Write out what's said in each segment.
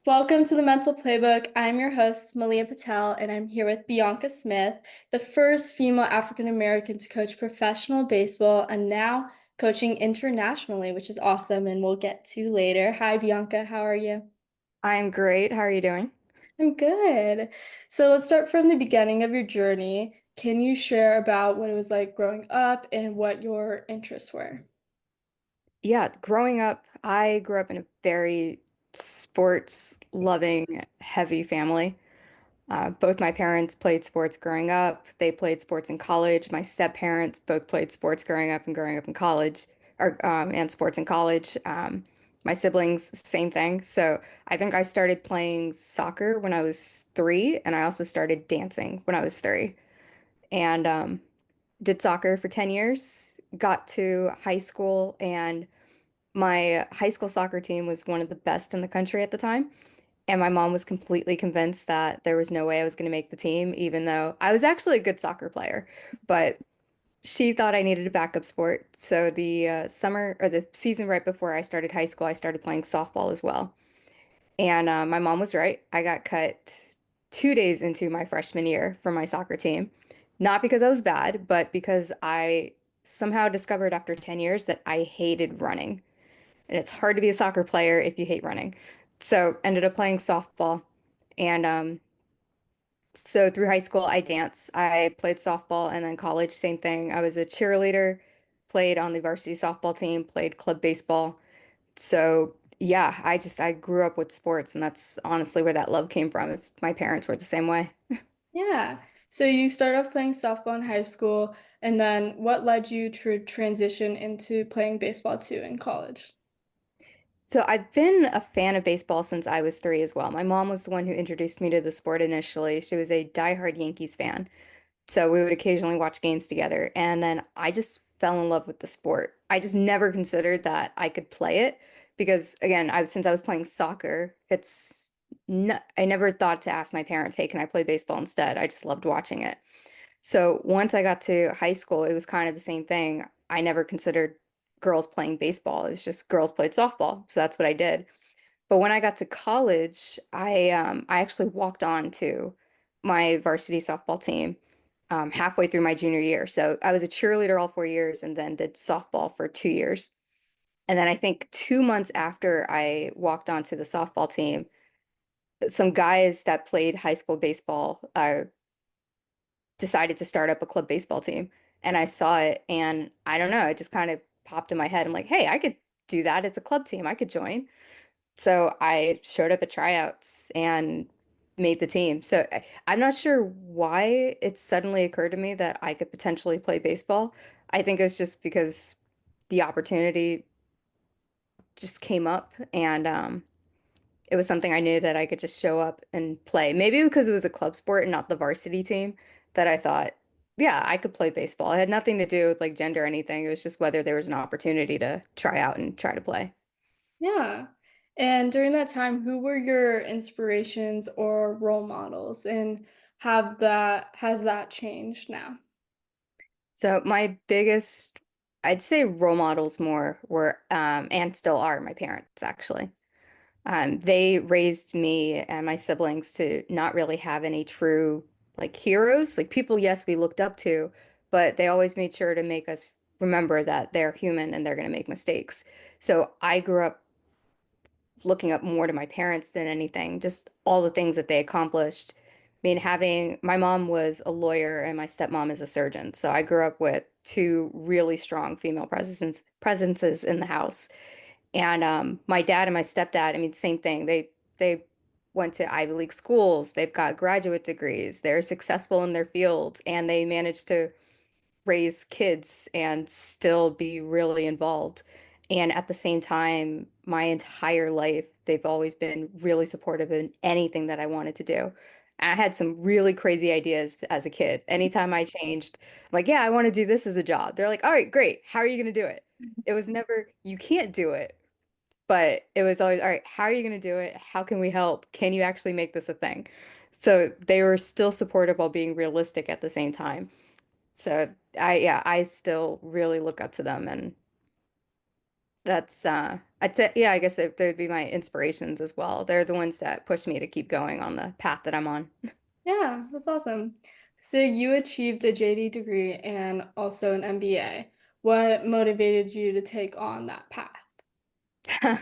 Welcome to the Mental Playbook. I'm your host, Malia Patel, and I'm here with Bianca Smith, the first female African American to coach professional baseball and now coaching internationally, which is awesome, and we'll get to later. Hi, Bianca. How are you? I'm great. How are you doing? I'm good. So let's start from the beginning of your journey. Can you share about what it was like growing up and what your interests were? Yeah, growing up, I grew up in a very sports loving, heavy family. Both my parents played sports growing up. They played sports in college. My step parents both played sports growing up in college, and sports in college. My siblings, same thing. So I think I started playing soccer when I was 3, and I also started dancing when I was 3. And did soccer for 10 years, got to high school, and my high school soccer team was one of the best in the country at the time. And my mom was completely convinced that there was no way I was going to make the team, even though I was actually a good soccer player. But she thought I needed a backup sport. So the summer or the season right before I started high school, I started playing softball as well. And my mom was right. I got cut 2 days into my freshman year from my soccer team. Not because I was bad, but because I somehow discovered after 10 years that I hated running. And it's hard to be a soccer player if you hate running. So ended up playing softball. And so through high school, I danced. I played softball and then college, same thing. I was a cheerleader, played on the varsity softball team, played club baseball. So yeah, I grew up with sports, and that's honestly where that love came from. Is my parents were the same way. Yeah. So you started off playing softball in high school, and then what led you to transition into playing baseball too in college? So I've been a fan of baseball since I was 3 as well. My mom was the one who introduced me to the sport initially. She was a diehard Yankees fan. So we would occasionally watch games together. And then I just fell in love with the sport. I just never considered that I could play it because, again, since I was playing soccer, it's no, I never thought to ask my parents, hey, can I play baseball instead? I just loved watching it. So once I got to high school, it was kind of the same thing. I never considered girls playing baseball. It was just girls played softball. So that's what I did. But when I got to college, I actually walked on to my varsity softball team halfway through my junior year. So I was a cheerleader all 4 years and then did softball for 2 years. And then I think 2 months after I walked onto the softball team, some guys that played high school baseball decided to start up a club baseball team. And I saw it, and I don't know, it just kind of popped in my head. I'm like, hey, I could do that. It's a club team. I could join. So I showed up at tryouts and made the team. So I'm not sure why it suddenly occurred to me that I could potentially play baseball. I think it's just because the opportunity just came up, and it was something I knew that I could just show up and play. Maybe because it was a club sport and not the varsity team that I thought, yeah, I could play baseball. It had nothing to do with like gender or anything. It was just whether there was an opportunity to try out and try to play. Yeah. And during that time, who were your inspirations or role models, and have that has that changed now? So my biggest, I'd say role models more were, and still are my parents actually. They raised me and my siblings to not really have any true like heroes, like people, yes, we looked up to, but they always made sure to make us remember that they're human and they're going to make mistakes. So I grew up looking up more to my parents than anything, just all the things that they accomplished. I mean, having my mom was a lawyer and my stepmom is a surgeon. So I grew up with two really strong female presences in the house. And my dad and my stepdad, I mean, same thing. They went to Ivy League schools. They've got graduate degrees. They're successful in their fields, and they managed to raise kids and still be really involved. And at the same time, my entire life, they've always been really supportive in anything that I wanted to do. And I had some really crazy ideas as a kid. Anytime I changed, like, yeah, I want to do this as a job. They're like, all right, great. How are you going to do it? It was never, you can't do it. But it was always, all right, how are you going to do it? How can we help? Can you actually make this a thing? So they were still supportive while being realistic at the same time. So yeah, I still really look up to them, and That's I'd say yeah, I guess they'd be my inspirations as well. They're the ones that push me to keep going on the path that I'm on. Yeah, that's awesome. So you achieved a JD degree and also an MBA. What motivated you to take on that path?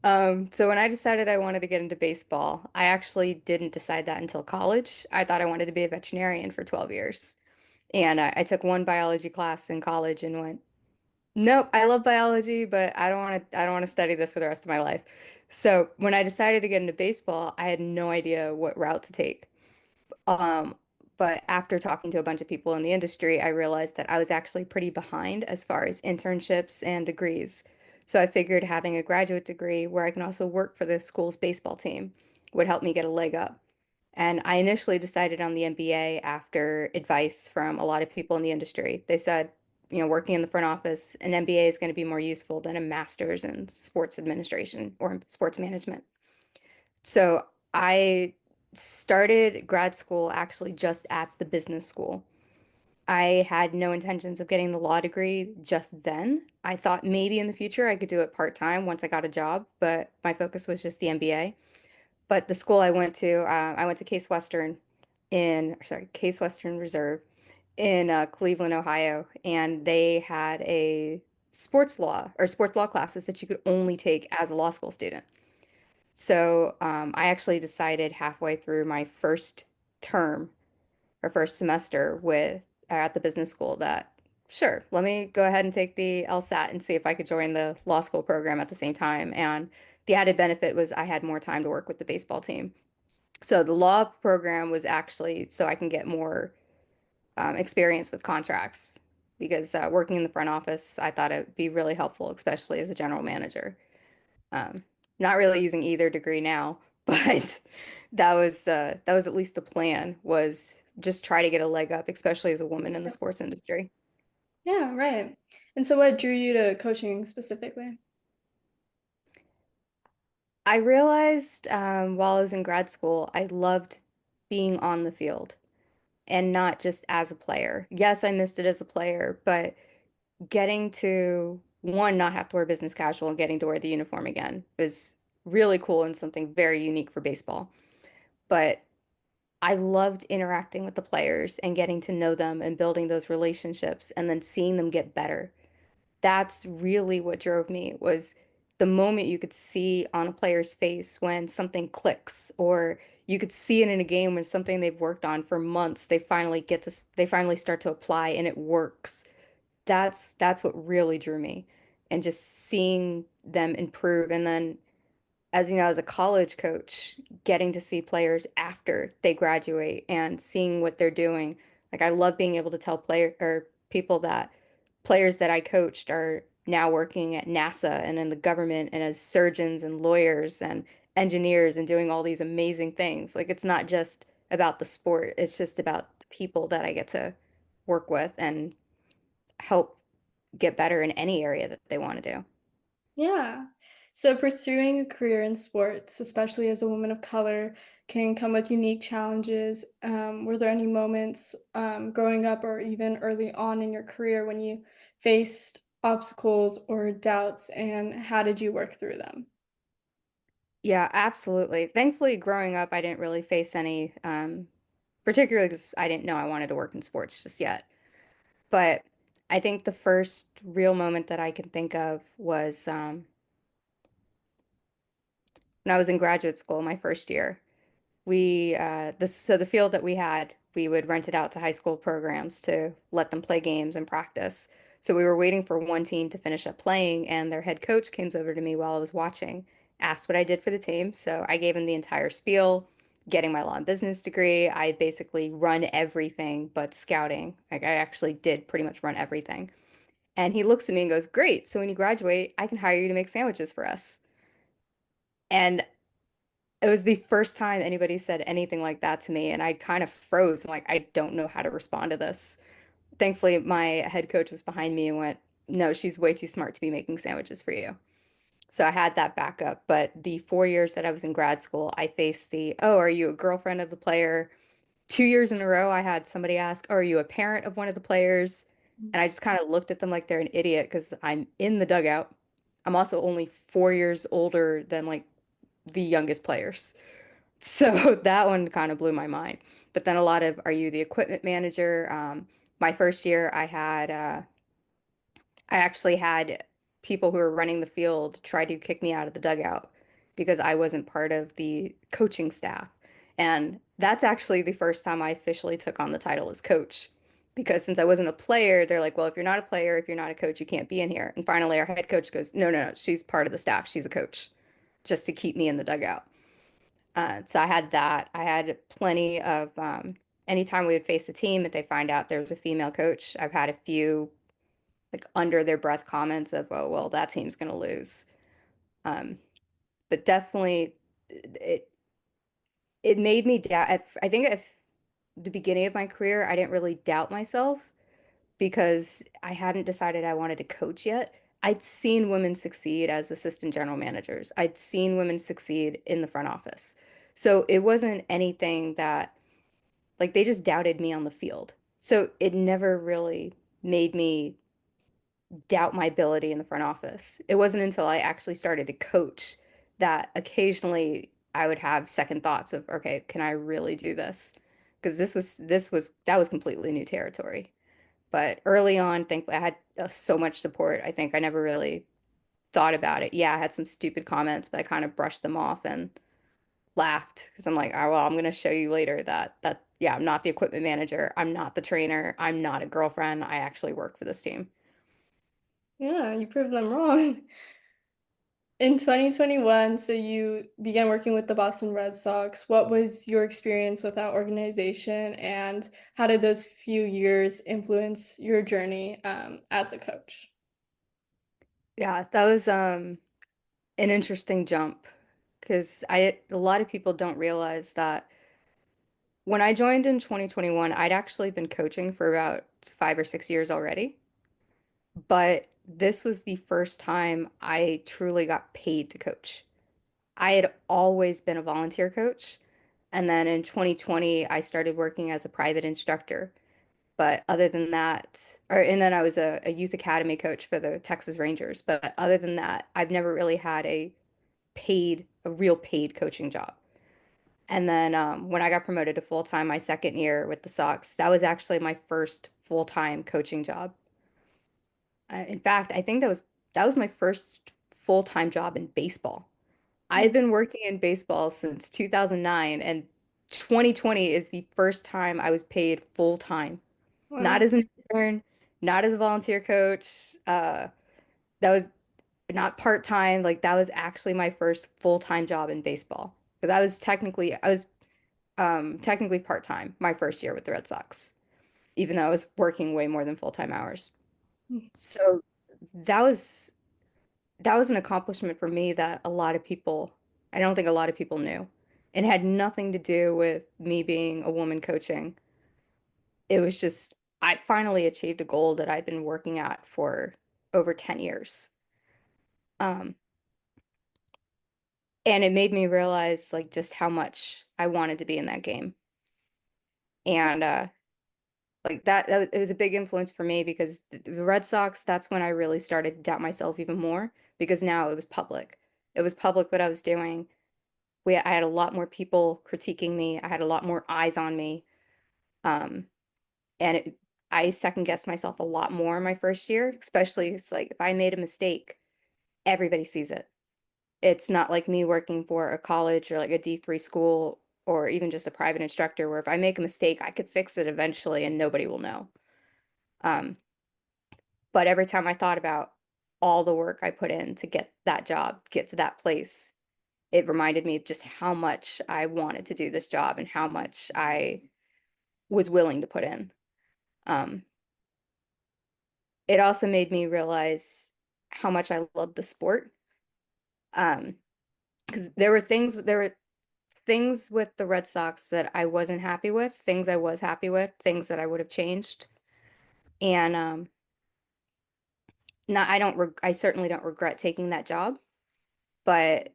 So when I decided I wanted to get into baseball, I actually didn't decide that until college. I thought I wanted to be a veterinarian for 12 years. And I took one biology class in college and went, nope, I love biology, but I don't want to study this for the rest of my life. So when I decided to get into baseball, I had no idea what route to take. Um, but after talking to a bunch of people in the industry, I realized that I was actually pretty behind as far as internships and degrees. So I figured having a graduate degree where I can also work for the school's baseball team would help me get a leg up. And I initially decided on the MBA after advice from a lot of people in the industry. They said, working in the front office, an MBA is going to be more useful than a master's in sports administration or sports management. So I started grad school actually just at the business school. I had no intentions of getting the law degree just then. I thought maybe in the future I could do it part-time once I got a job, but my focus was just the MBA. But the school I went to Case Western Case Western Reserve in Cleveland, Ohio, and they had a sports law classes that you could only take as a law school student. So I actually decided halfway through my first term or first semester with at the business school that sure, let me go ahead and take the LSAT and see if I could join the law school program at the same time. And the added benefit was I had more time to work with the baseball team. So the law program was actually so I can get more experience with contracts because working in the front office, I thought it would be really helpful, especially as a general manager. Um, Not really using either degree now, but that was at least the plan was just try to get a leg up, especially as a woman in the sports industry. Yeah, right. And so what drew you to coaching specifically? I realized while I was in grad school, I loved being on the field and not just as a player. Yes, I missed it as a player, but getting to one, not have to wear business casual and getting to wear the uniform again was really cool and something very unique for baseball. But I loved interacting with the players and getting to know them and building those relationships and then seeing them get better. That's really what drove me was the moment you could see on a player's face when something clicks or you could see it in a game when something they've worked on for months, they finally start to apply and it works. That's what really drew me and just seeing them improve and then as you know, as a college coach, getting to see players after they graduate and seeing what they're doing. Like I love being able to tell player or people that players that I coached are now working at NASA and in the government and as surgeons and lawyers and engineers and doing all these amazing things. Like it's not just about the sport, it's just about the people that I get to work with and help get better in any area that they want to do. Yeah. So pursuing a career in sports, especially as a woman of color, can come with unique challenges. Were there any moments growing up or even early on in your career when you faced obstacles or doubts, and how did you work through them? Yeah, absolutely. Thankfully, growing up, I didn't really face any, particularly because I didn't know I wanted to work in sports just yet. But I think the first real moment that I can think of was when I was in graduate school, my first year. So the field that we had, we would rent it out to high school programs to let them play games and practice. So we were waiting for one team to finish up playing, and their head coach came over to me while I was watching, asked what I did for the team. So I gave him the entire spiel, getting my law and business degree. I basically run everything but scouting. Like I actually did pretty much run everything. And he looks at me and goes, "Great. So when you graduate, I can hire you to make sandwiches for us." And it was the first time anybody said anything like that to me, and I kind of froze. I'm like, I don't know how to respond to this. Thankfully, my head coach was behind me and went, no, she's way too smart to be making sandwiches for you. So I had that backup. But the 4 years that I was in grad school, I faced oh, are you a girlfriend of the player? 2 years in a row, I had somebody ask, oh, are you a parent of one of the players? And I just kind of looked at them like they're an idiot because I'm in the dugout. I'm also only 4 years older than like the youngest players. So that one kind of blew my mind. But then a lot of, are you the equipment manager? My first year, I actually had people who were running the field try to kick me out of the dugout because I wasn't part of the coaching staff. And that's actually the first time I officially took on the title as coach. Because since I wasn't a player, they're like, well, if you're not a player, if you're not a coach, you can't be in here. And finally, our head coach goes, no, no, no, she's part of the staff. She's a coach, just to keep me in the dugout. So I had that. I had plenty of, anytime we would face a team, if they find out there was a female coach, I've had a few like under their breath comments of, oh, well, that team's going to lose. Um, but definitely it it made me doubt. I think at the beginning of my career, I didn't really doubt myself because I hadn't decided I wanted to coach yet. I'd seen women succeed as assistant general managers. I'd seen women succeed in the front office. So it wasn't anything that like they just doubted me on the field. So it never really made me doubt my ability in the front office. It wasn't until I actually started to coach that occasionally I would have second thoughts of, okay, can I really do this? Because that was completely new territory. But early on, thankfully, I had so much support. I think I never really thought about it. Yeah, I had some stupid comments, but I kind of brushed them off and laughed because I'm like, oh, well, I'm going to show you later that yeah, I'm not the equipment manager. I'm not the trainer. I'm not a girlfriend. I actually work for this team. Yeah, you proved them wrong. In 2021, so you began working with the Boston Red Sox. What was your experience with that organization, and how did those few years influence your journey as a coach? Yeah, that was an interesting jump because I a lot of people don't realize that when I joined in 2021, I'd actually been coaching for about 5 or 6 years already. But this was the first time I truly got paid to coach. I had always been a volunteer coach, and then in 2020, I started working as a private instructor. But other than that, and then I was a youth academy coach for the Texas Rangers. But other than that, I've never really had a real paid coaching job. And then when I got promoted to full time my second year with the Sox, that was actually my first full time coaching job. In fact, I think that was my first full time job in baseball. I've been working in baseball since 2009, and 2020 is the first time I was paid full time, not Wow. as an intern, not as a volunteer coach. That was not part time. Like that was actually my first full time job in baseball because I was technically part time my first year with the Red Sox, even though I was working way more than full time hours. So that was that was an accomplishment for me that I don't think a lot of people knew. It had nothing to do with me being a woman coaching. It was just, I finally achieved a goal that I've been working at for over 10 years. Um, and it made me realize like just how much I wanted to be in that game. And like it was a big influence for me because the Red Sox, that's when I really started to doubt myself even more because now it was public. It was public what I was doing. I had a lot more people critiquing me. I had a lot more eyes on me. Um, and I second guessed myself a lot more in my first year, especially it's like if I made a mistake, everybody sees it. It's not like me working for a college or like a D3 school or even just a private instructor where if I make a mistake, I could fix it eventually and nobody will know. Um, but every time I thought about all the work I put in to get that job, get to that place, it reminded me of just how much I wanted to do this job and how much I was willing to put in. Um, it also made me realize how much I loved the sport. Um, because there were things with the Red Sox that I wasn't happy with, things I was happy with, things that I would have changed. And not I don't reg I certainly don't regret taking that job, but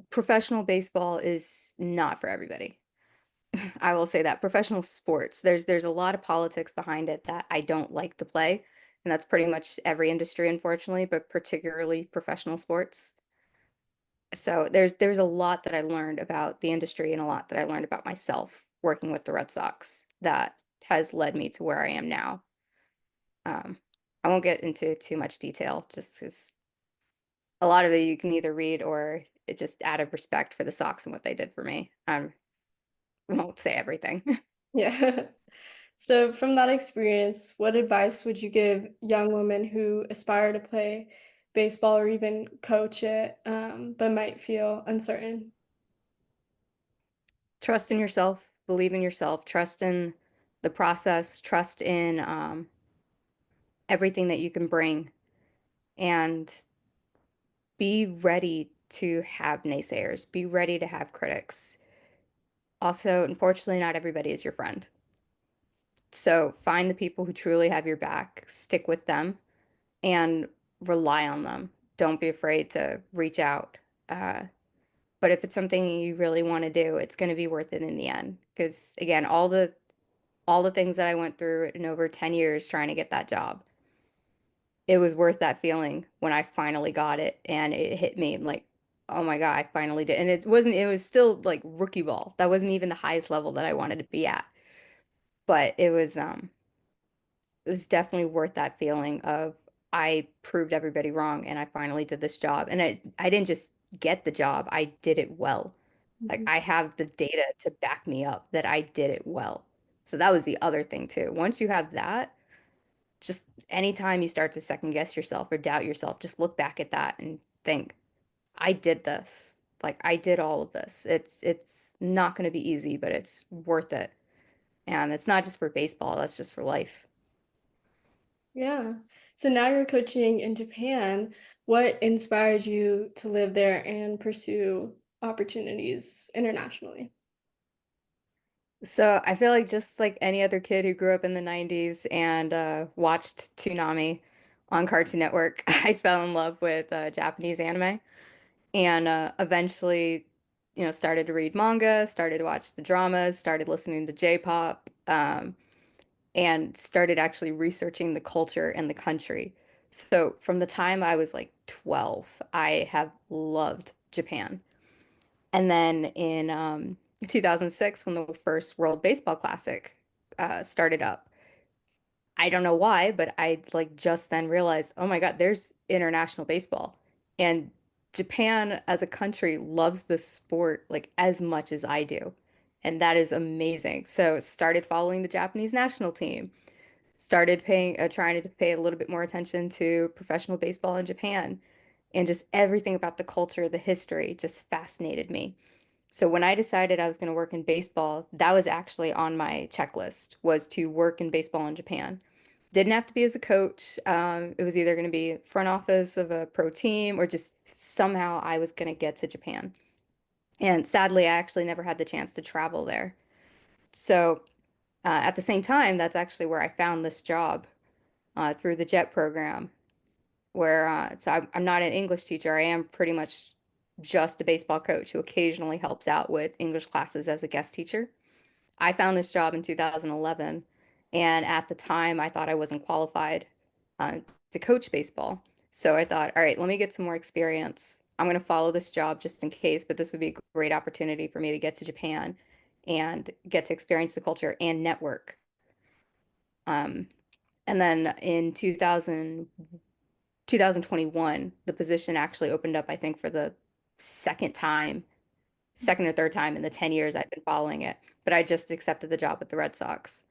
professional baseball is not for everybody. I will say that professional sports, there's a lot of politics behind it that I don't like to play. And that's pretty much every industry, unfortunately, but particularly professional sports. So there's a lot that I learned about the industry and a lot that I learned about myself working with the Red Sox that has led me to where I am now. Um, I won't get into too much detail just because a lot of it you can either read or it just out of respect for the Sox and what they did for me. I won't say everything. Yeah. So, from that experience, what advice would you give young women who aspire to play baseball or even coach it, but might feel uncertain? Trust in yourself, believe in yourself, trust in the process, trust in everything that you can bring, and be ready to have naysayers, be ready to have critics. Also, unfortunately, not everybody is your friend. So find the people who truly have your back, stick with them, and rely on them. Don't be afraid to reach out. Uh, but if it's something you really want to do, it's going to be worth it in the end. Because again, all the things that I went through in over 10 years trying to get that job, it was worth that feeling when I finally got it and it hit me. I'm like, oh my God, I finally did. And it was still like rookie ball. That wasn't even the highest level that I wanted to be at. But it was definitely worth that feeling of I proved everybody wrong and I finally did this job. And I didn't just get the job, I did it well. Like Mhm. I have the data to back me up that I did it well. So that was the other thing too. Once you have that, just anytime you start to second guess yourself or doubt yourself, just look back at that and think, I did this. Like I did all of this. It's not going to be easy, but it's worth it. And it's not just for baseball, that's just for life. Yeah. So now you're coaching in Japan. What inspired you to live there and pursue opportunities internationally? So I feel like just like any other kid who grew up in the 90s and watched Toonami on Cartoon Network, I fell in love with Japanese anime and eventually, started to read manga, started to watch the dramas, started listening to J-pop, and started actually researching the culture and the country. So from the time I was like 12, I have loved Japan. And then in 2006, when the first World Baseball Classic started up, I don't know why, but I like just then realized, oh my God, there's international baseball. And Japan as a country loves this sport like as much as I do. And that is amazing. So started following the Japanese national team, started trying to pay a little bit more attention to professional baseball in Japan. And just everything about the culture, the history just fascinated me. So when I decided I was going to work in baseball, that was actually on my checklist was to work in baseball in Japan. Didn't have to be as a coach. It was either going to be front office of a pro team or just somehow I was going to get to Japan. And sadly, I actually never had the chance to travel there. So at the same time, that's actually where I found this job through the JET program where I'm not an English teacher. I am pretty much just a baseball coach who occasionally helps out with English classes as a guest teacher. I found this job in 2011, and at the time, I thought I wasn't qualified to coach baseball. So I thought, all right, let me get some more experience. I'm going to follow this job just in case, but this would be a great opportunity for me to get to Japan and get to experience the culture and network. Um, and then in 2021, the position actually opened up, I think, for the second time, second or third time in the 10 years I've been following it. But I just accepted the job with the Red Sox.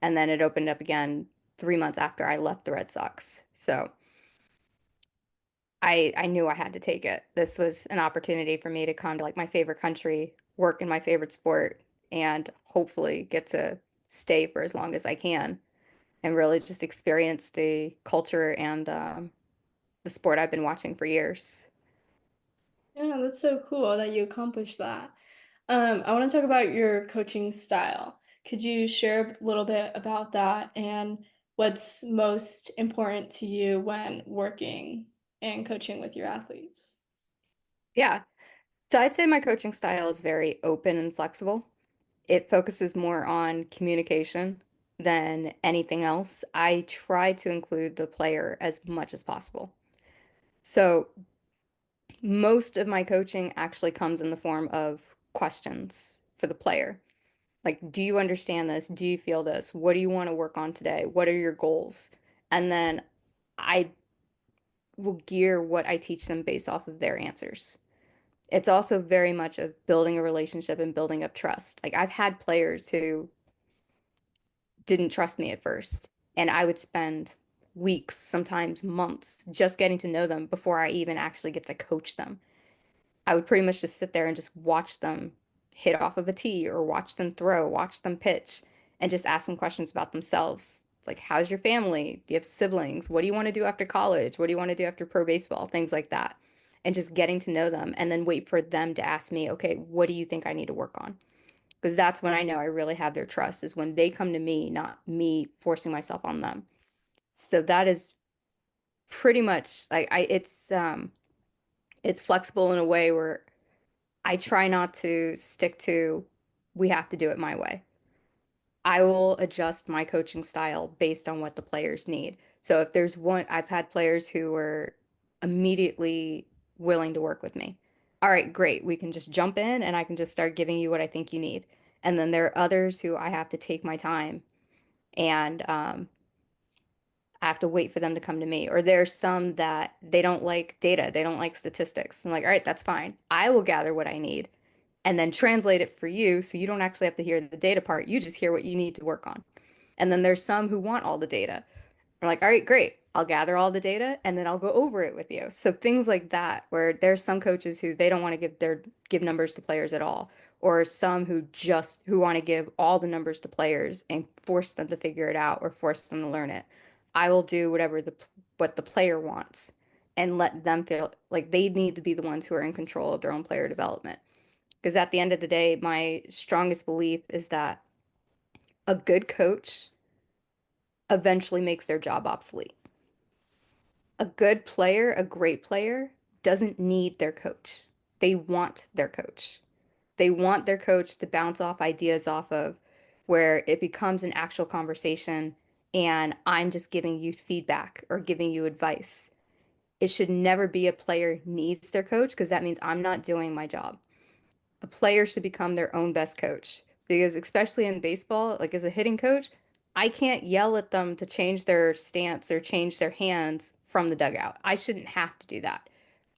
And then it opened up again 3 months after I left the Red Sox. So I knew I had to take it. This was an opportunity for me to come to like my favorite country, work in my favorite sport, and hopefully get to stay for as long as I can and really just experience the culture and the sport I've been watching for years. Yeah, that's so cool that you accomplished that. I want to talk about your coaching style. Could you share a little bit about that and what's most important to you when working and coaching with your athletes? Yeah. So I'd say my coaching style is very open and flexible. It focuses more on communication. than anything else. I try to include the player as much as possible. So most of my coaching actually comes in the form of questions for the player. Like, do you understand this? Do you feel this? What do you want to work on today? What are your goals? And then I will gear what I teach them based off of their answers. It's also very much of building a relationship and building up trust. Like, I've had players who didn't trust me at first, and I would spend weeks, sometimes months, just getting to know them before I even actually get to coach them. I would pretty much just sit there and just watch them hit off of a tee or watch them throw, watch them pitch, and just ask them questions about themselves. Like, how's your family? Do you have siblings? What do you want to do after college? What do you want to do after pro baseball? Things like that. And just getting to know them and then wait for them to ask me, okay, what do you think I need to work on? Because that's when I know I really have their trust, is when they come to me, not me forcing myself on them. So that is pretty much like it's flexible in a way where I try not to stick to, we have to do it my way. I will adjust my coaching style based on what the players need. So if there's one, I've had players who were immediately willing to work with me. All right, great. We can just jump in and I can just start giving you what I think you need. And then there are others who I have to take my time and I have to wait for them to come to me. Or there's some that they don't like data, they don't like statistics. I'm like, all right, that's fine. I will gather what I need and then translate it for you so you don't actually have to hear the data part. You just hear what you need to work on. And then there's some who want all the data. I'm like, all right, great. I'll gather all the data and then I'll go over it with you. So things like that, where there's some coaches who they don't want to give numbers to players at all, or some who want to give all the numbers to players and force them to figure it out or force them to learn it. I will do what the player wants and let them feel like they need to be the ones who are in control of their own player development. Because at the end of the day, my strongest belief is that a good coach eventually makes their job obsolete. A good player, a great player, doesn't need their coach. They want their coach. They want their coach to bounce off ideas off of, where it becomes an actual conversation and I'm just giving you feedback or giving you advice. It should never be a player needs their coach, because that means I'm not doing my job. A player should become their own best coach, because especially in baseball, like as a hitting coach, I can't yell at them to change their stance or change their hands from the dugout. I shouldn't have to do that.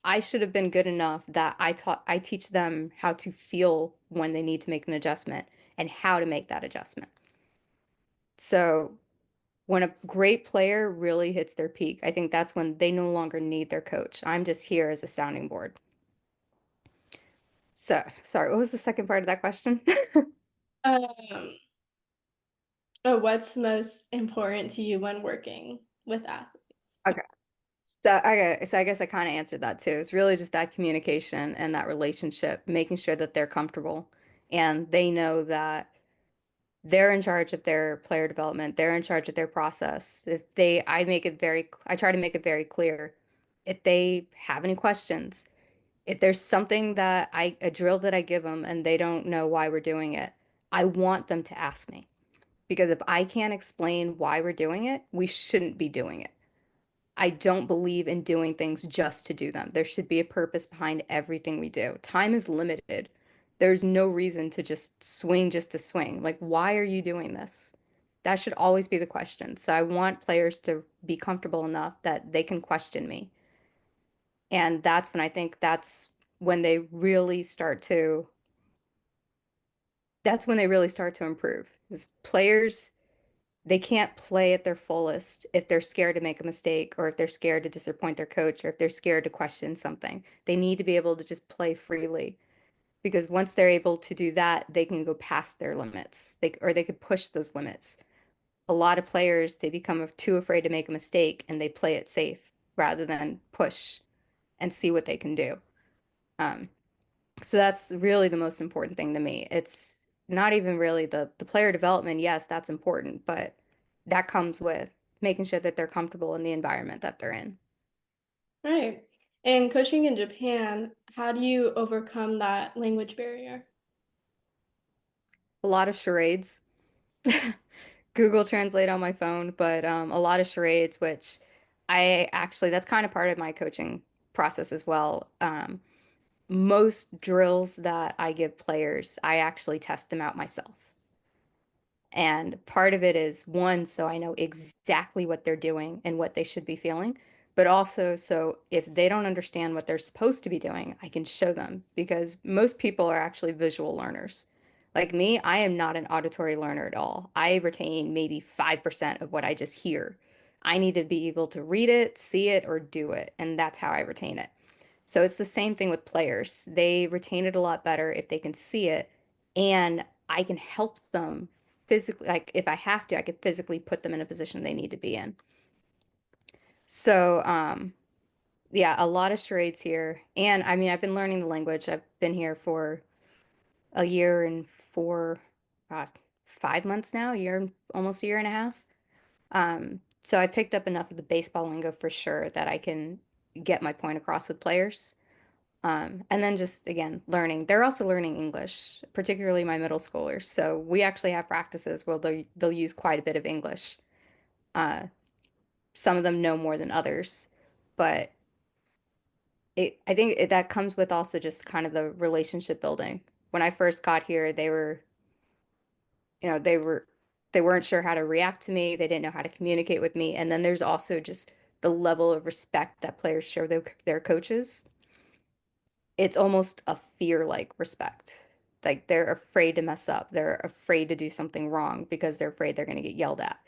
I should have been good enough that I teach them how to feel when they need to make an adjustment and how to make that adjustment. So when a great player really hits their peak, I think that's when they no longer need their coach. I'm just here as a sounding board. So, sorry, what was the second part of that question? Um, oh, what's most important to you when working with athletes? Okay. So I guess I kind of answered that too. It's really just that communication and that relationship, making sure that they're comfortable and they know that they're in charge of their player development. They're in charge of their process. I try to make it very clear. If they have any questions, if there's something a drill that I give them and they don't know why we're doing it, I want them to ask me. Because if I can't explain why we're doing it, we shouldn't be doing it. I don't believe in doing things just to do them. There should be a purpose behind everything we do. Time is limited. There's no reason to just to swing. Like, why are you doing this? That should always be the question. So I want players to be comfortable enough that they can question me. And that's when they really start to that's when they really start to improve. Because players, they can't play at their fullest if they're scared to make a mistake or if they're scared to disappoint their coach or if they're scared to question something. They need to be able to just play freely, because once they're able to do that, they can go past their limits. They could push those limits. A lot of players, they become too afraid to make a mistake and they play it safe rather than push and see what they can do. Um, so that's really the most important thing to me. It's not even really the player development. Yes, that's important, but that comes with making sure that they're comfortable in the environment that they're in. Right. And coaching in Japan, how do you overcome that language barrier? A lot of charades. Google Translate on my phone, but a lot of charades, which I actually, that's kind of part of my coaching process as well. Most drills that I give players, I actually test them out myself. And part of it is one, so I know exactly what they're doing and what they should be feeling, but also so if they don't understand what they're supposed to be doing, I can show them because most people are actually visual learners. Like me, I am not an auditory learner at all. I retain maybe 5% of what I just hear. I need to be able to read it, see it, or do it, and that's how I retain it. So it's the same thing with players. They retain it a lot better if they can see it, and I can help them physically. Like if I have to, I could physically put them in a position they need to be in. So, yeah, a lot of charades here. And I mean, I've been learning the language. I've been here for a year and four, uh, 5 months now, almost a year and a half. So I picked up enough of the baseball lingo for sure that I can get my point across with players. And then just again, learning. They're also learning English, particularly my middle schoolers. So we actually have practices where they'll use quite a bit of English. Uh, some of them know more than others, but I think that comes with also just kind of the relationship building. When I first got here, you know, they weren't sure how to react to me. They didn't know how to communicate with me. And then there's also just the level of respect that players show their coaches. It's almost a fear-like respect. Like they're afraid to mess up. They're afraid to do something wrong because they're afraid they're going to get yelled at.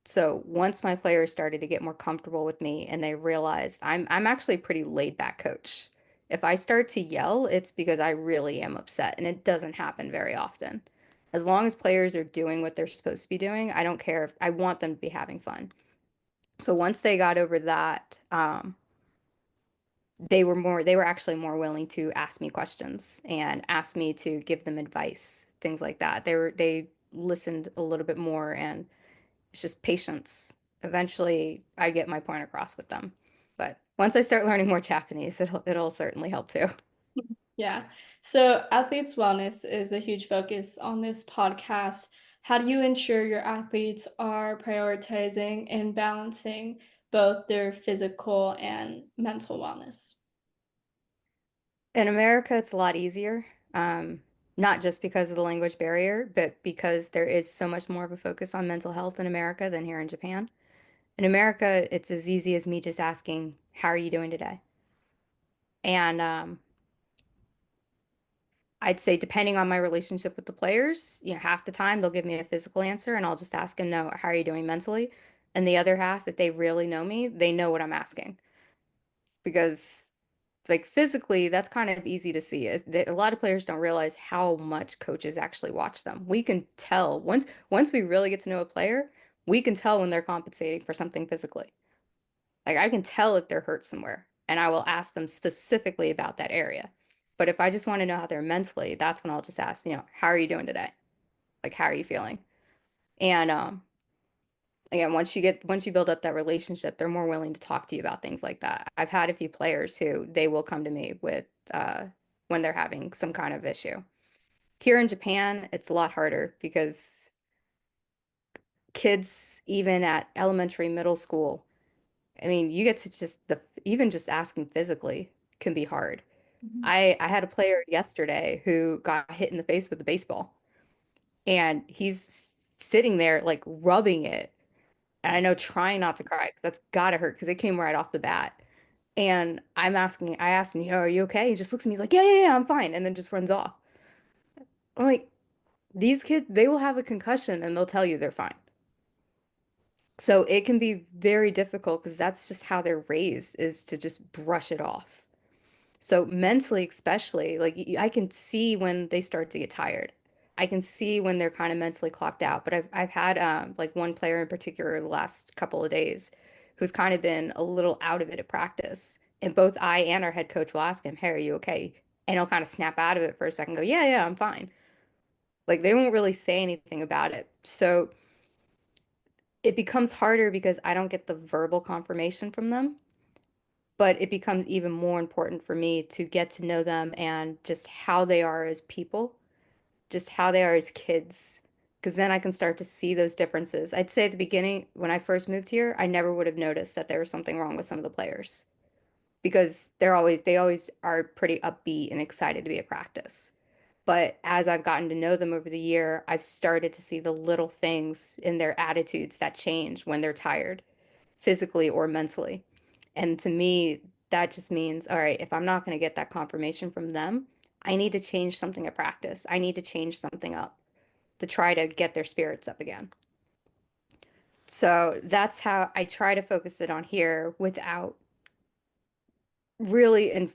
So once my players started to get more comfortable with me and they realized I'm actually a pretty laid back coach. If I start to yell, it's because I really am upset and it doesn't happen very often. As long as players are doing what they're supposed to be doing, I don't care if I want them to be having fun. So once they got over that, they were actually more willing to ask me questions and ask me to give them advice, things like that. They listened a little bit more and it's just patience. Eventually I get my point across with them. But once I start learning more Japanese, it'll certainly help too. Yeah. So athletes' wellness is a huge focus on this podcast. How do you ensure your athletes are prioritizing and balancing both their physical and mental wellness? In America, it's a lot easier. Not just because of the language barrier, but because there is so much more of a focus on mental health in America than here in Japan. In America, it's as easy as me just asking, "How are you doing today?" And I'd say depending on my relationship with the players, you know, half the time they'll give me a physical answer and I'll just ask them, no, how are you doing mentally? And the other half, if they really know me, they know what I'm asking. Because like physically, that's kind of easy to see. A lot of players don't realize how much coaches actually watch them. We can tell once we really get to know a player, we can tell when they're compensating for something physically. Like I can tell if they're hurt somewhere, and I will ask them specifically about that area. But if I just want to know how they're mentally, that's when I'll just ask, you know, how are you doing today? Like, how are you feeling? And again, once you build up that relationship, they're more willing to talk to you about things like that. I've had a few players who they will come to me with when they're having some kind of issue. Here in Japan, it's a lot harder because kids, even at elementary, middle school, I mean, you get to just the even just asking physically can be hard. Mhm. I had a player yesterday who got hit in the face with a baseball, and he's sitting there like rubbing it. And I know trying not to cry because that's gotta hurt because it came right off the bat. And I asked him, you know, are you okay? He just looks at me like, yeah, yeah, yeah, I'm fine, and then just runs off. I'm like, these kids, they will have a concussion and they'll tell you they're fine. So it can be very difficult because that's just how they're raised is to just brush it off. So mentally, especially, like I can see when they start to get tired. I can see when they're kind of mentally clocked out. But I've had like one player in particular the last couple of days who's kind of been a little out of it at practice. And both I and our head coach will ask him, "Hey, are you okay?" And he'll kind of snap out of it for a second, go, "Yeah, yeah, I'm fine." Like they won't really say anything about it. So it becomes harder because I don't get the verbal confirmation from them. But it becomes even more important for me to get to know them and just how they are as people, just how they are as kids. because then I can start to see those differences. I'd say at the beginning, when I first moved here, I never would have noticed that there was something wrong with some of the players because they always are pretty upbeat and excited to be at practice. But as I've gotten to know them over the year, I've started to see the little things in their attitudes that change when they're tired, physically or mentally. And to me, that just means, all right, if I'm not going to get that confirmation from them, I need to change something at practice. I need to change something up to try to get their spirits up again. So that's how I try to focus it on here without really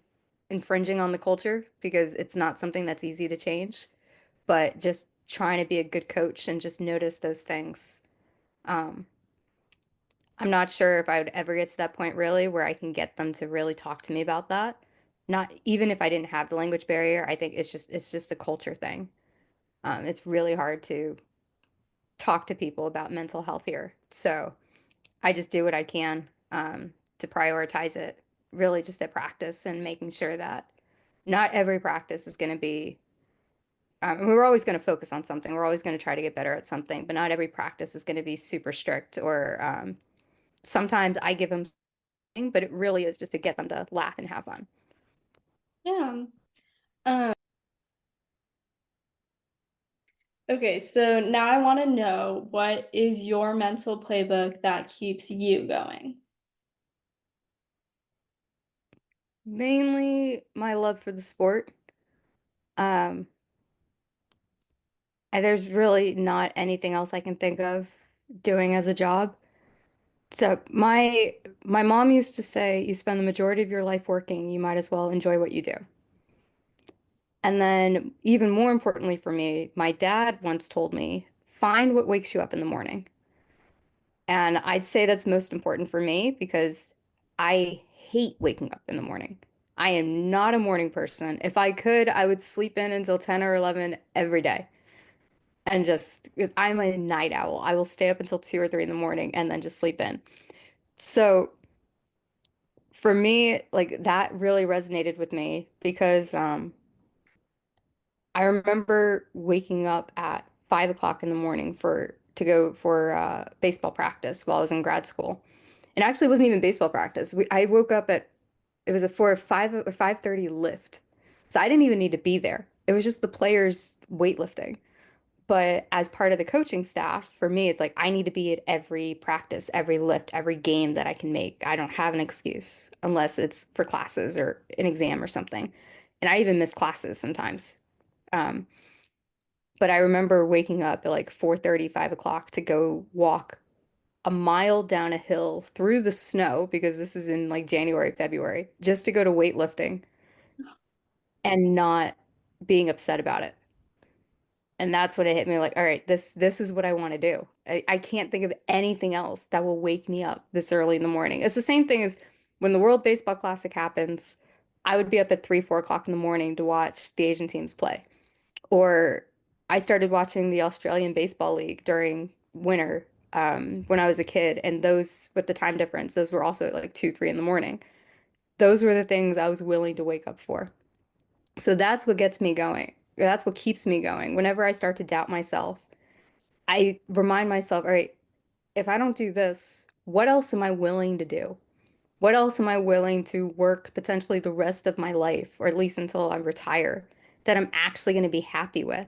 infringing on the culture because it's not something that's easy to change, but just trying to be a good coach and just notice those things. Um, I'm not sure if I would ever get to that point really where I can get them to really talk to me about that. Not even if I didn't have the language barrier, I think it's just a culture thing. It's really hard to talk to people about mental health here. So I just do what I can to prioritize it, really just at practice and making sure that not every practice is going to be, we're always going to focus on something. We're always going to try to get better at something, but not every practice is going to be super strict or sometimes I give them something, but it really is just to get them to laugh and have fun. Yeah. Um, okay, so now I want to know what is your mental playbook that keeps you going? Mainly my love for the sport. Um, and there's really not anything else I can think of doing as a job. So my mom used to say, you spend the majority of your life working, you might as well enjoy what you do. And then even more importantly for me, my dad once told me, find what wakes you up in the morning. And I'd say that's most important for me because I hate waking up in the morning. I am not a morning person. If I could, I would sleep in until 10 or 11 every day. And just, 'cause I'm a night owl. I will stay up until 2 or 3 in the morning and then just sleep in. So for me, like that really resonated with me because I remember waking up at 5 o'clock in the morning for to go for baseball practice while I was in grad school. It actually wasn't even baseball practice. I woke up at it was a for a 5 or 5:30 lift. So I didn't even need to be there. It was just the players weightlifting. But as part of the coaching staff, for me, it's like I need to be at every practice, every lift, every game that I can make. I don't have an excuse unless it's for classes or an exam or something. And I even miss classes sometimes. Um, but I remember waking up at like 4:30, 5 o'clock to go walk a mile down a hill through the snow because this is in like January, February, just to go to weightlifting and not being upset about it. And that's what it hit me like, all right, this is what I want to do. I can't think of anything else that will wake me up this early in the morning. It's the same thing as when the World Baseball Classic happens, I would be up at 3, 4 o'clock in the morning to watch the Asian teams play. Or I started watching the Australian Baseball League during winter when I was a kid, and those with the time difference, those were also at like 2, 3 in the morning. Those were the things I was willing to wake up for. So that's what gets me going. That's what keeps me going. Whenever I start to doubt myself, I remind myself, all right, if I don't do this, what else am I willing to do? What else am I willing to work potentially the rest of my life, or at least until I retire, that I'm actually going to be happy with?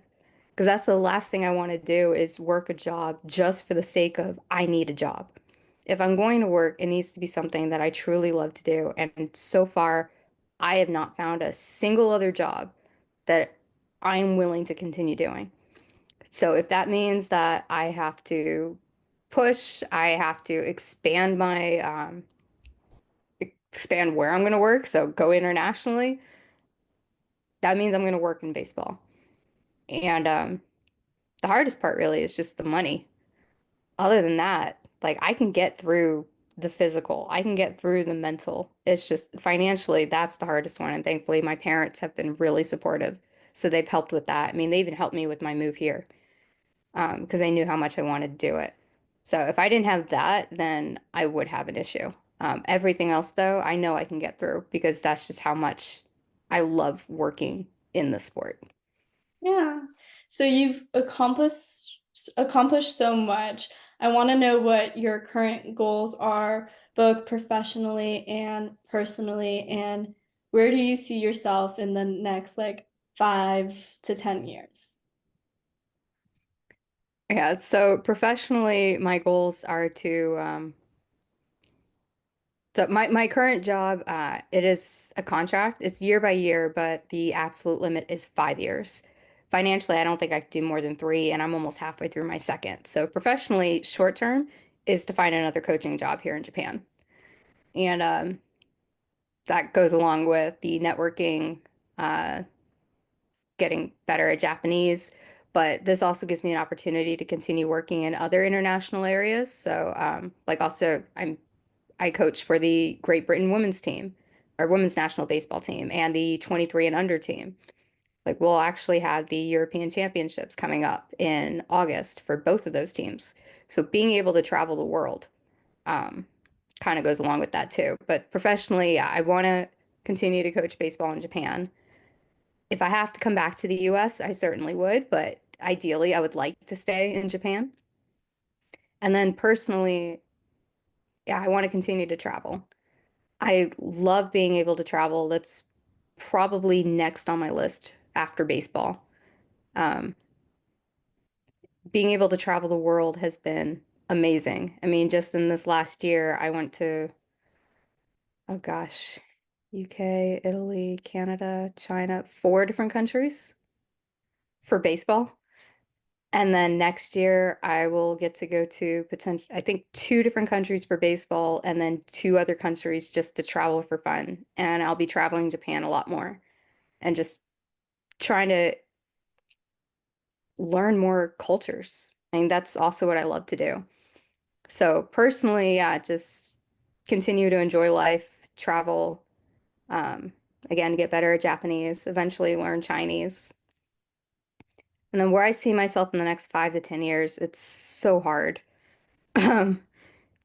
Because that's the last thing I want to do is work a job just for the sake of I need a job. If I'm going to work, it needs to be something that I truly love to do. And so far, I have not found a single other job that I'm willing to continue doing. So if that means that I have to push, I have to expand my expand where I'm going to work, so go internationally, that means I'm going to work in baseball. And the hardest part really is just the money. Other than that, like I can get through the physical, I can get through the mental. It's just financially, that's the hardest one. And thankfully, my parents have been really supportive. So they've helped with that. I mean, they even helped me with my move here because they knew how much I wanted to do it. So if I didn't have that, then I would have an issue. Everything else, though, I know I can get through because that's just how much I love working in the sport. Yeah. So you've accomplished accomplished so much. I want to know what your current goals are, both professionally and personally, and where do you see yourself in the next like 5 to 10 years? Yeah, so professionally, my goals are to so my current job, it is a contract. It's year by year, but the absolute limit is 5 years. Financially, I don't think I could do more than three, and I'm almost halfway through my second. So professionally, short term is to find another coaching job here in Japan. And that goes along with the networking, uh, getting better at Japanese. But this also gives me an opportunity to continue working in other international areas. So, like also, I coach for the Great Britain women's team, or women's national baseball team, and the 23 and under team. Like we'll actually have the European Championships coming up in August for both of those teams. So being able to travel the world um, kind of goes along with that too. But professionally, I want to continue to coach baseball in Japan. If I have to come back to the US, I certainly would, but ideally, I would like to stay in Japan. And then personally, yeah, I want to continue to travel. I love being able to travel. That's probably next on my list after baseball. Um, Being able to travel the world has been amazing. I mean, just in this last year, I went to, oh gosh, UK, Italy, Canada, China, four different countries for baseball. And then next year, I will get to go to potential, I think two different countries for baseball and then two other countries just to travel for fun. And I'll be traveling Japan a lot more and just trying to learn more cultures. I mean, that's also what I love to do. So personally, yeah, just continue to enjoy life, travel, um, again, get better at Japanese, eventually learn Chinese. And then where I see myself in the next 5 to 10 years, it's so hard. Um,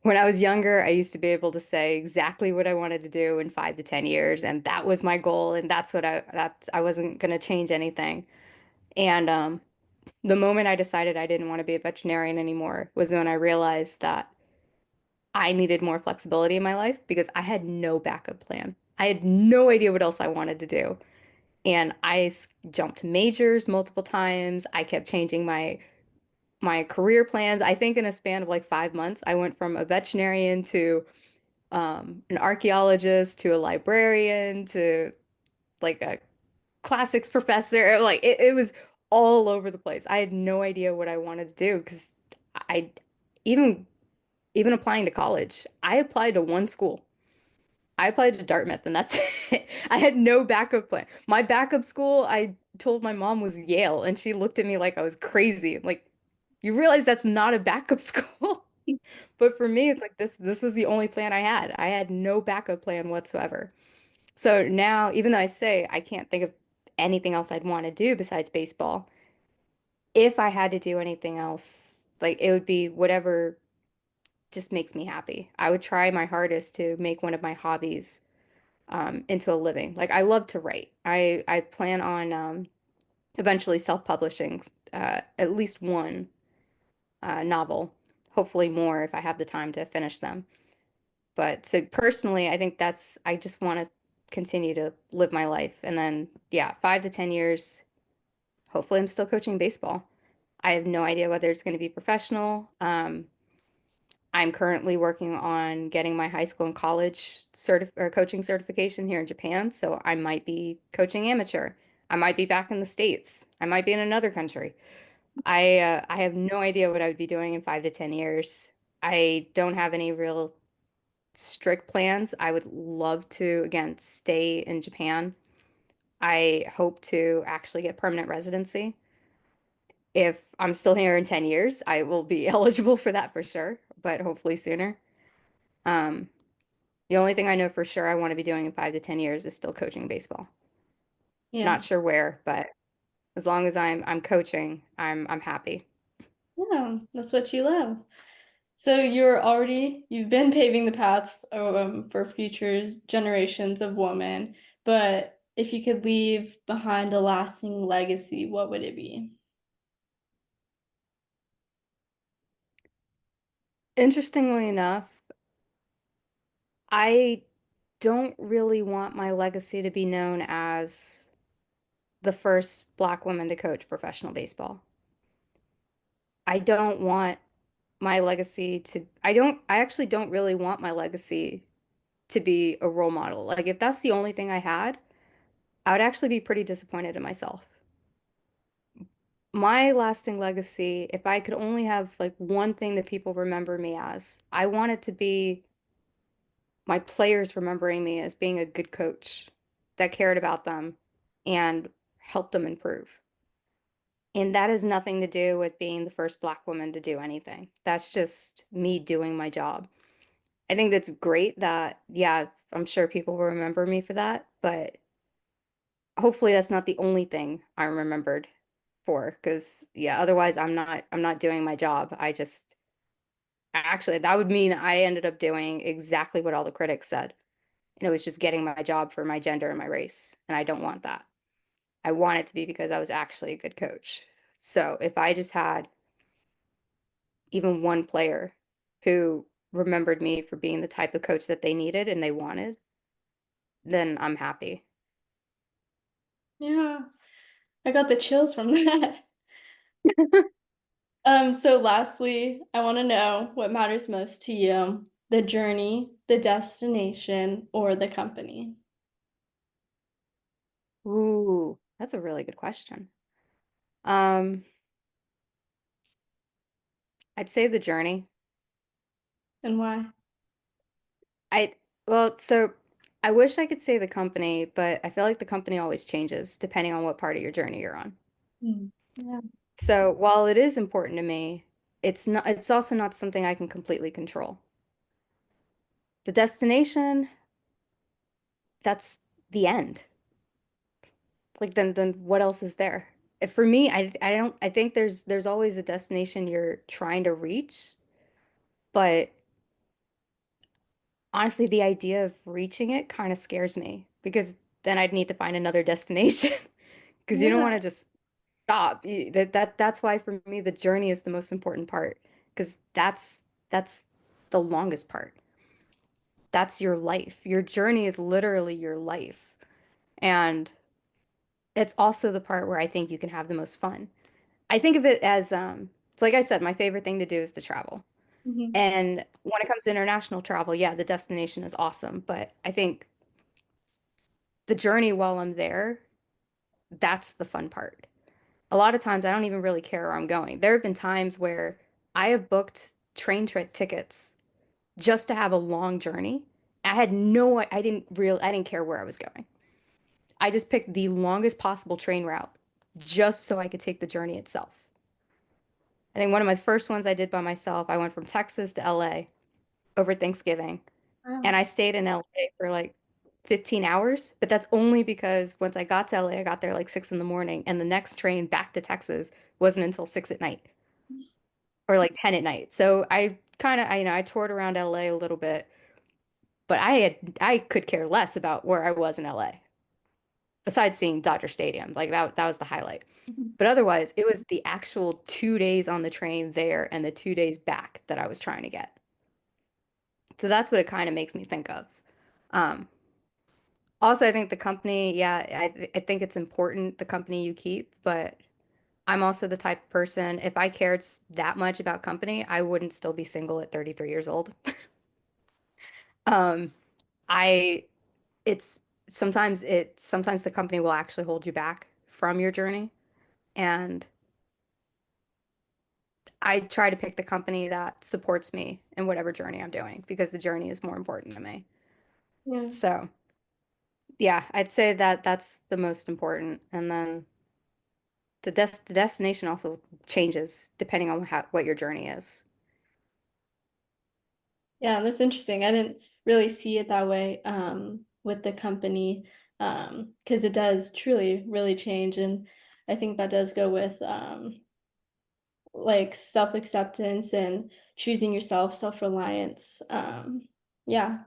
when I was younger, I used to be able to say exactly what I wanted to do in 5 to 10 years, and that was my goal, and I wasn't gonna change anything. And the moment I decided I didn't want to be a veterinarian anymore was when I realized that I needed more flexibility in my life because I had no backup plan. I had no idea what else I wanted to do. And jumped majors multiple times. I kept changing my career plans. I think in a span of like 5 months, I went from a veterinarian to an archaeologist to a librarian to like a classics professor. Like it was all over the place. I had no idea what I wanted to do because I even even applying to college, I applied to one school. I applied to Dartmouth and that's it. I had no backup plan. My backup school, I told my mom was Yale and she looked at me like I was crazy. Like, you realize that's not a backup school. But for me, it's like this was the only plan I had. I had no backup plan whatsoever. So now, even though I say I can't think of anything else I'd want to do besides baseball, if I had to do anything else, like it would be whatever just makes me happy. I would try my hardest to make one of my hobbies into a living. Like I love to write. I plan on eventually self-publishing at least one novel, hopefully more if I have the time to finish them. But so personally, I think I just want to continue to live my life. And then, yeah, 5 to 10 years, hopefully I'm still coaching baseball. I have no idea whether it's going to be professional. I'm currently working on getting my high school and college coaching certification here in Japan, so I might be coaching amateur. I might be back in the States. I might be in another country. I have no idea what I would be doing in 5 to 10 years. I don't have any real strict plans. I would love to, again, stay in Japan. I hope to actually get permanent residency. If I'm still here in 10 years, I will be eligible for that for sure, but hopefully sooner. Um, the only thing I know for sure I want to be doing in 5 to 10 years is still coaching baseball. Yeah. Not sure where, but as long as I'm coaching, I'm happy. Yeah, that's what you love. So you've been paving the path for future generations of women, but if you could leave behind a lasting legacy, what would it be? Interestingly enough, I don't really want my legacy to be known as the first Black woman to coach professional baseball. I don't want my legacy to, I actually don't really want my legacy to be a role model. Like, if that's the only thing I had, I would actually be pretty disappointed in myself. My lasting legacy, if I could only have like one thing that people remember me as, I want it to be my players remembering me as being a good coach that cared about them and helped them improve. And that has nothing to do with being the first Black woman to do anything. That's just me doing my job. I think that's great that, yeah, I'm sure people will remember me for that, but hopefully that's not the only thing I'm remembered for, because yeah, otherwise I'm not doing my job. Actually, that would mean I ended up doing exactly what all the critics said. And it was just getting my job for my gender and my race. And I don't want that. I want it to be because I was actually a good coach. So if I just had even one player who remembered me for being the type of coach that they needed and they wanted, then I'm happy. Yeah, I got the chills from that. So lastly, I want to know what matters most to you, the journey, the destination, or the company, Ooh, that's a really good question. Um, I'd say the journey. and why? I well, so I wish I could say the company, but I feel like the company always changes depending on what part of your journey you're on. Mm. Yeah. So while it is important to me, it's also not something I can completely control. The destination, that's the end. Like then what else is there? For me, I think there's always a destination you're trying to reach, but honestly, the idea of reaching it kind of scares me because then I'd need to find another destination because you don't Yeah. want to just stop. That's why for me the journey is the most important part because that's the longest part. That's your life. Your journey is literally your life. And it's also the part where I think you can have the most fun. I think of it as so like I said, my favorite thing to do is to travel. Mhm. And when it comes to international travel, yeah, the destination is awesome, but I think the journey while I'm there, that's the fun part. A lot of times I don't even really care where I'm going. There have been times where I have booked train trip tickets just to have a long journey. I didn't care where I was going. I just picked the longest possible train route just so I could take the journey itself. I think one of my first ones I did by myself, I went from Texas to LA over Thanksgiving, and Wow. I stayed in LA for like 15 hours, but that's only because once I got to LA, I got there like 6 in the morning, and the next train back to Texas wasn't until 6 at night or like 10 at night. So I toured around LA a little bit, but I could care less about where I was in LA besides seeing Dodger Stadium. Like that was the highlight. Mhm. But otherwise, it was the actual 2 days on the train there and the 2 days back that I was trying to get. So that's what it kind of makes me think of. Um, Also, I think the company, yeah, I think it's important the company you keep, but I'm also the type of person, if I cared that much about company, I wouldn't still be single at 33 years old. Um, I it's sometimes the company will actually hold you back from your journey, and I try to pick the company that supports me in whatever journey I'm doing because the journey is more important to me. Yeah. So, yeah, I'd say that that's the most important, and then the destination also changes depending on what your journey is. Yeah, that's interesting. I didn't really see it that way with the company because it does truly really change, and I think that does go with like self-acceptance and choosing yourself, self-reliance. Yeah,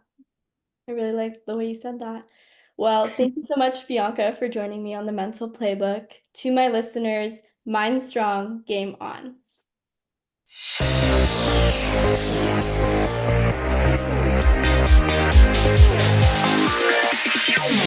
I really like the way you said that. Well, thank you so much, Bianca, for joining me on the Mental Playbook. To my listeners, mind strong, game on.